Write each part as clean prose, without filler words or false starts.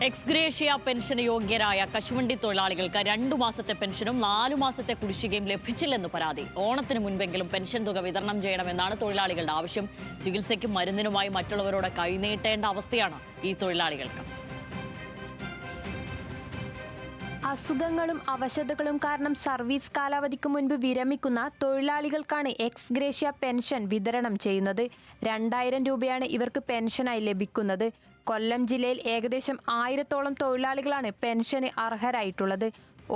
Ex gratia pension യോഗ്യരായ കശുവണ്ടി തൊഴിലാളികൾക്ക് 2 മാസത്തെ പെൻഷനും 4 മാസത്തെ കുടിശ്ശികയും ലഭിച്ചില്ലെന്ന് പരാതി. ഓണത്തിന് മുൻപെങ്കിലും പെൻഷൻ തുക വിതരണം ചെയ്യണമെന്നാണ് തൊഴിലാളികളുടെ ആവശ്യം. ചികിത്സയ്ക്കും മരുന്നിനുമായി മറ്റുള്ളവരോട് കൈനീട്ടേണ്ട അവസ്ഥയാണ് ഈ തൊഴിലാളികൾക്ക്. അസുഖങ്ങളും അവശതകളും കാരണം സർവീസ് കാലാവധിക്ക് മുൻപ് വിരമിക്കുന്ന തൊഴിലാളികൾക്കാണ് എക്സ്ഗ്രേഷ്യ പെൻഷൻ വിതരണം ചെയ്യുന്നത്. 2000 രൂപയാണ് ഇവർക്ക് പെൻഷനായി ലഭിക്കുന്നത്. കൊല്ലം ജില്ലയിൽ ഏകദേശം 1000-ഓളം തൊഴിലാളികളാണ് പെൻഷന് അർഹരായിട്ടുള്ളത്.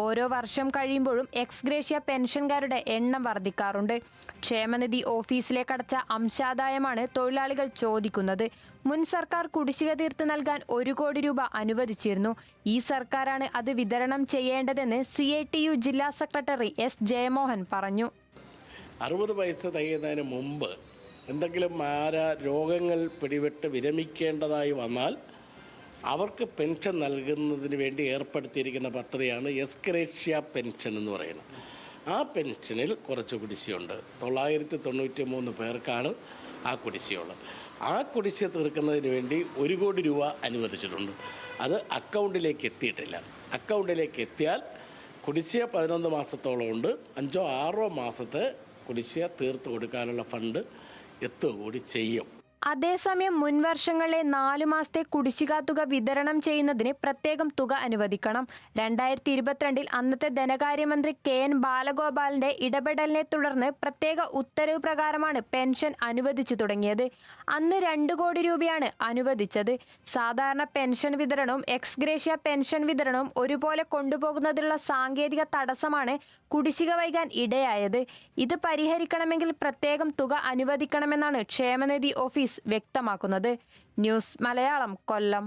ഓരോ വർഷം കഴിയുമ്പോഴും എക്സ്ഗ്രേഷ്യ പെൻഷൻകാരുടെ എണ്ണം വർദ്ധിക്കാറുണ്ട്. ക്ഷേമനിധി ഓഫീസിലേക്കടച്ച അംശാദായമാണ് തൊഴിലാളികൾ ചോദിക്കുന്നത്. മുൻ സർക്കാർ കുടിശ്ശിക തീർത്ത് നൽകാൻ 1 കോടി രൂപ അനുവദിച്ചിരുന്നു. ഈ സർക്കാരാണ് അത് വിതരണം ചെയ്യേണ്ടതെന്ന് CITU ജില്ലാ സെക്രട്ടറി S. ജയമോഹൻ പറഞ്ഞു. 60 വയസ്സ് തികയുന്നതിന് മുമ്പ് എന്തെങ്കിലും രോഗങ്ങൾ പിടിപെട്ട് വിരമിക്കേണ്ടതായി വന്നാൽ അവർക്ക് പെൻഷൻ നൽകുന്നതിന് വേണ്ടി ഏർപ്പെടുത്തിയിരിക്കുന്ന പദ്ധതിയാണ് എക്സ്ഗ്രേഷ്യ പെൻഷൻ എന്ന് പറയുന്നത്. ആ പെൻഷനിൽ കുറച്ച് കുടിശ്ശികയുണ്ട്. 993 പേർക്കാണ് ആ കുടിശ്ശികയുള്ളത്. ആ കുടിശ്ശിക തീർക്കുന്നതിന് വേണ്ടി 1 കോടി രൂപ അനുവദിച്ചിട്ടുണ്ട്. അത് അക്കൗണ്ടിലേക്ക് എത്തിയിട്ടില്ല. അക്കൗണ്ടിലേക്ക് എത്തിയാൽ കുടിശ്ശിക 11 മാസത്തോളം ഉണ്ട്. 5-6 മാസത്തെ കുടിശ്ശിക തീർത്ത് കൊടുക്കാനുള്ള ഫണ്ട് എത്തുക കൂടി ചെയ്യും. അതേസമയം മുൻവർഷങ്ങളിലെ 4 മാസത്തെ കുടിശ്ശിക തുക വിതരണം ചെയ്യുന്നതിന് പ്രത്യേകം തുക അനുവദിക്കണം. 2022 അന്നത്തെ ധനകാര്യമന്ത്രി KN ബാലഗോപാലിന്റെ ഇടപെടലിനെ തുടർന്ന് പ്രത്യേക ഉത്തരവ് പ്രകാരമാണ് പെൻഷൻ അനുവദിച്ചു തുടങ്ങിയത്. അന്ന് 2 കോടി രൂപയാണ് അനുവദിച്ചത്. സാധാരണ പെൻഷൻ വിതരണവും എക്സ്ഗ്രേഷ്യ പെൻഷൻ വിതരണവും ഒരുപോലെ കൊണ്ടുപോകുന്നതിനുള്ള സാങ്കേതിക തടസ്സമാണ് കുടിശ്ശിക വൈകാൻ ഇടയായത്. ഇത് പരിഹരിക്കണമെങ്കിൽ പ്രത്യേകം തുക അനുവദിക്കണമെന്നാണ് ക്ഷേമനിധി ഓഫീസ് വ്യക്തമാക്കുന്നത്. ന്യൂസ് മലയാളം, കൊല്ലം.